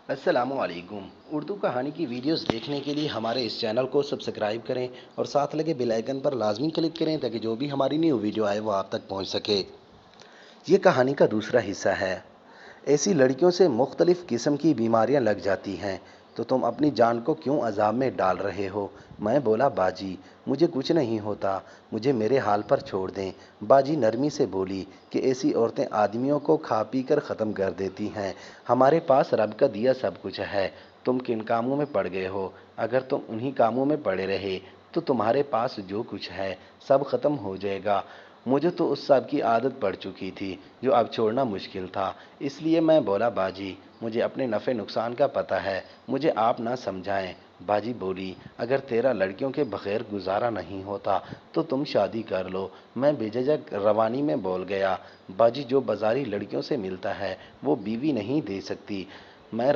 अस्सलामु अलैकुम। उर्दू कहानी की वीडियोस देखने के लिए हमारे इस चैनल को सब्सक्राइब करें और साथ लगे बेल आइकन पर लाजमी क्लिक करें ताकि जो भी हमारी न्यू वीडियो आए वो आप तक पहुंच सके। ये कहानी का दूसरा हिस्सा है। ऐसी लड़कियों से मुख्तलिफ किस्म की बीमारियां लग जाती हैं तो तुम अपनी जान को क्यों अजाब में डाल रहे हो? मैं बोला, बाजी मुझे कुछ नहीं होता, मुझे मेरे हाल पर छोड़ दें। बाजी नरमी से बोली कि ऐसी औरतें आदमियों को खा पी कर ख़त्म कर देती हैं। हमारे पास रब का दिया सब कुछ है। तुम किन कामों में पड़ गए हो? अगर तुम उन्हीं कामों में पड़े रहे तो तुम्हारे पास जो कुछ है सब ख़त्म हो जाएगा। मुझे तो उस सब की आदत पड़ चुकी थी जो अब छोड़ना मुश्किल था। इसलिए मैं बोला, बाजी मुझे अपने नफ़े नुकसान का पता है, मुझे आप ना समझाएं। बाजी बोली, अगर तेरा लड़कियों के बगैर गुजारा नहीं होता तो तुम शादी कर लो। मैं बेझिझक रवानी में बोल गया, बाजी जो बाजारी लड़कियों से मिलता है वो बीवी नहीं दे सकती। मेरी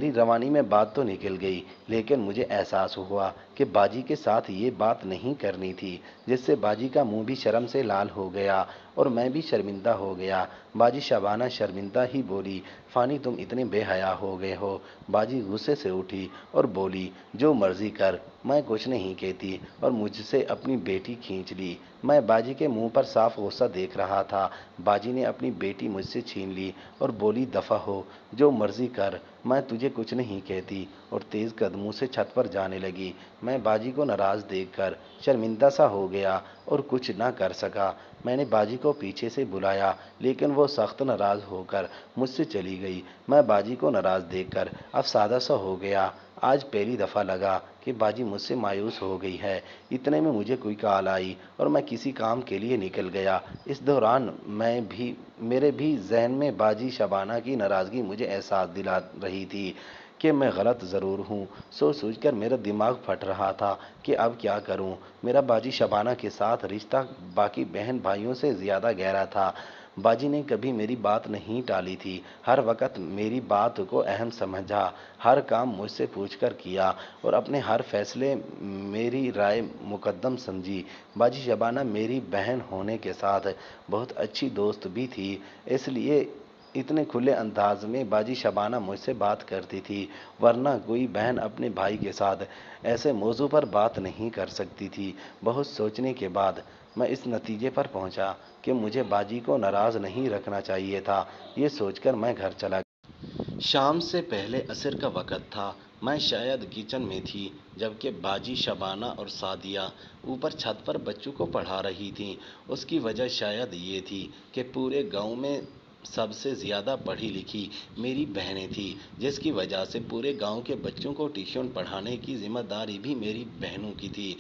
रवानी में बात तो निकल गई, लेकिन मुझे एहसास हुआ कि बाजी के साथ ये बात नहीं करनी थी, जिससे बाजी का मुंह भी शर्म से लाल हो गया और मैं भी शर्मिंदा हो गया। बाजी शबाना शर्मिंदा ही बोली, फ़ानी तुम इतने बेहया हो गए हो। बाजी गुस्से से उठी और बोली, जो मर्जी कर, मैं कुछ नहीं कहती, और मुझसे अपनी बेटी खींच ली। मैं बाजी के मुंह पर साफ गुस्सा देख रहा था। बाजी ने अपनी बेटी मुझसे छीन ली और बोली, दफ़ा हो, जो मर्जी कर, मैं तुझे कुछ नहीं कहती, और तेज़ कदमों से छत पर जाने लगी। मैं बाजी को नाराज़ देखकर शर्मिंदा सा हो गया और कुछ ना कर सका। मैंने बाजी को पीछे से बुलाया, लेकिन वो सख्त नाराज़ होकर मुझसे चली गई। मैं बाजी को नाराज़ देखकर अफसादा सा हो गया। आज पहली दफ़ा लगा कि बाजी मुझसे मायूस हो गई है। इतने में मुझे कोई कॉल आई और मैं किसी काम के लिए निकल गया। इस दौरान मेरे भी जहन में बाजी शबाना की नाराज़गी मुझे एहसास दिला रही थी कि मैं गलत ज़रूर हूँ। सोच कर मेरा दिमाग फट रहा था कि अब क्या करूँ। मेरा बाजी शबाना के साथ रिश्ता बाकी बहन भाइयों से ज़्यादा गहरा था। बाजी ने कभी मेरी बात नहीं टाली थी, हर वक्त मेरी बात को अहम समझा, हर काम मुझसे पूछकर किया और अपने हर फैसले मेरी राय मुकद्दम समझी। बाजी शबाना मेरी बहन होने के साथ बहुत अच्छी दोस्त भी थी, इसलिए इतने खुले अंदाज में बाजी शबाना मुझसे बात करती थी, वरना कोई बहन अपने भाई के साथ ऐसे मौजू पर बात नहीं कर सकती थी। बहुत सोचने के बाद मैं इस नतीजे पर पहुंचा कि मुझे बाजी को नाराज़ नहीं रखना चाहिए था। ये सोचकर मैं घर चला गया। शाम से पहले असर का वक़्त था। मैं शायद किचन में थी, जबकि बाजी शबाना और सादिया ऊपर छत पर बच्चों को पढ़ा रही थीं। उसकी वजह शायद ये थी कि पूरे गांव में सबसे ज़्यादा पढ़ी लिखी मेरी बहनें थीं, जिसकी वजह से पूरे गांव के बच्चों को ट्यूशन पढ़ाने की ज़िम्मेदारी भी मेरी बहनों की थी।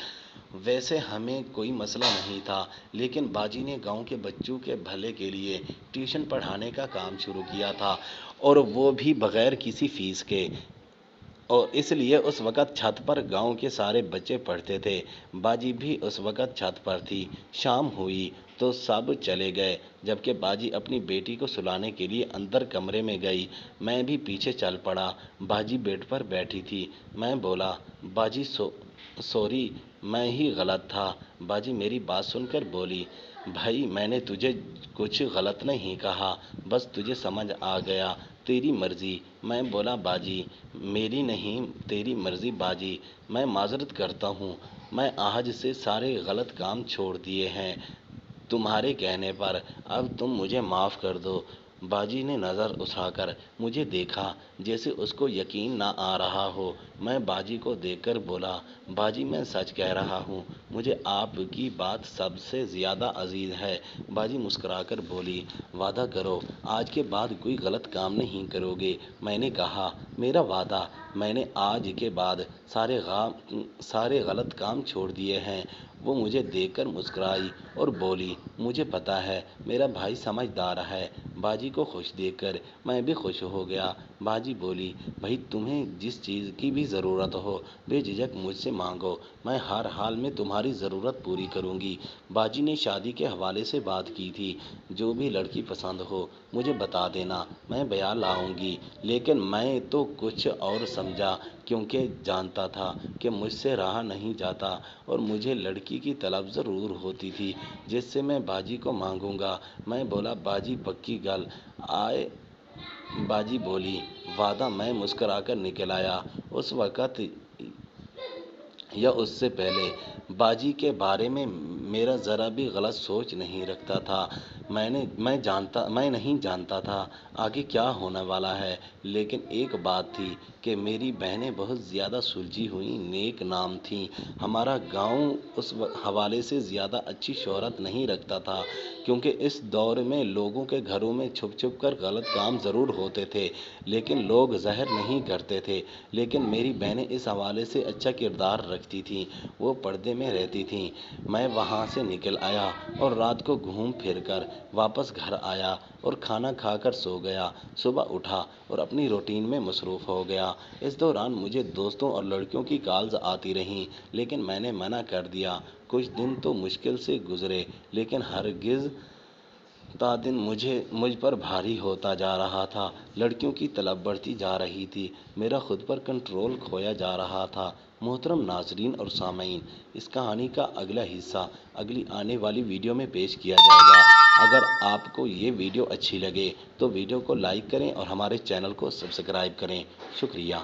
वैसे हमें कोई मसला नहीं था, लेकिन बाजी ने गांव के बच्चों के भले के लिए ट्यूशन पढ़ाने का काम शुरू किया था, और वो भी बग़ैर किसी फ़ीस के। और इसलिए उस वक़्त छत पर गांव के सारे बच्चे पढ़ते थे। बाजी भी उस वक़्त छत पर थी। शाम हुई तो सब चले गए, जबकि बाजी अपनी बेटी को सुलाने के लिए अंदर कमरे में गई। मैं भी पीछे चल पड़ा। बाजी बेड पर बैठी थी। मैं बोला, बाजी सॉरी, मैं ही गलत था। बाजी मेरी बात सुनकर बोली, भाई मैंने तुझे कुछ गलत नहीं कहा, बस तुझे समझ आ गया, तेरी मर्ज़ी। मैं बोला, बाजी मेरी नहीं, तेरी मर्ज़ी बाजी, मैं माज़रत करता हूँ। मैं आज से सारे गलत काम छोड़ दिए हैं तुम्हारे कहने पर, अब तुम मुझे माफ़ कर दो। बाजी ने नज़र उठाकर मुझे देखा, जैसे उसको यकीन ना आ रहा हो। मैं बाजी को देखकर बोला, बाजी मैं सच कह रहा हूँ, मुझे आपकी बात सबसे ज़्यादा अजीज़ है। बाजी मुस्कुराकर बोली, वादा करो आज के बाद कोई गलत काम नहीं करोगे। मैंने कहा, मेरा वादा। मैंने आज के बाद सारे गलत काम छोड़ दिए हैं। वो मुझे देखकर मुस्कुराई और बोली, मुझे पता है मेरा भाई समझदार है। बाजी को खुश देखकर मैं भी खुश हो गया। बाजी बोली, भाई तुम्हें जिस चीज़ की भी ज़रूरत हो बेझिझक मुझसे मांगो, मैं हर हाल में तुम्हारी ज़रूरत पूरी करूँगी। बाजी ने शादी के हवाले से बात की थी, जो भी लड़की पसंद हो मुझे बता देना, मैं बयान लाऊंगी। लेकिन मैं तो कुछ और समझा, क्योंकि जानता था कि मुझसे रहा नहीं जाता और मुझे लड़की की तलब ज़रूर होती थी जिससे मैं बाजी को मांगूंगा। मैं बोला, बाजी पक्की गल आए? बाजी बोली, وعدہ میں مسکرا کر نکل آیا۔ اس وقت یا اس سے پہلے باجی کے بارے میں میرا ذرا بھی غلط سوچ نہیں رکھتا تھا۔ میں نہیں جانتا تھا آگے کیا ہونے والا ہے، لیکن ایک بات تھی کہ میری بہنیں بہت زیادہ سلجھی ہوئی نیک نام تھیں۔ ہمارا گاؤں اس حوالے سے زیادہ اچھی شہرت نہیں رکھتا تھا، کیونکہ اس دور میں لوگوں کے گھروں میں چھپ چھپ کر غلط کام ضرور ہوتے تھے، لیکن لوگ ظاہر نہیں کرتے تھے۔ لیکن میری بہنیں اس حوالے سے اچھا کردار رکھتی تھیں، وہ پردے میں رہتی تھیں۔ میں وہاں سے نکل آیا اور رات کو گھوم پھر کر واپس گھر آیا اور کھانا کھا کر سو گیا۔ صبح اٹھا اور اپنی روٹین میں مصروف ہو گیا۔ اس دوران مجھے دوستوں اور لڑکیوں کی کالز آتی رہیں، لیکن میں نے منع کر دیا۔ کچھ دن تو مشکل سے گزرے، لیکن ہرگز تا دن مجھ پر بھاری ہوتا جا رہا تھا۔ لڑکیوں کی طلب بڑھتی جا رہی تھی، میرا خود پر کنٹرول کھویا جا رہا تھا۔ محترم ناظرین اور سامعین، اس کہانی کا اگلا حصہ اگلی آنے والی ویڈیو میں پیش کیا جائے گا۔ اگر آپ کو یہ ویڈیو اچھی لگے تو ویڈیو کو لائک کریں اور ہمارے چینل کو سبسکرائب کریں۔ شکریہ۔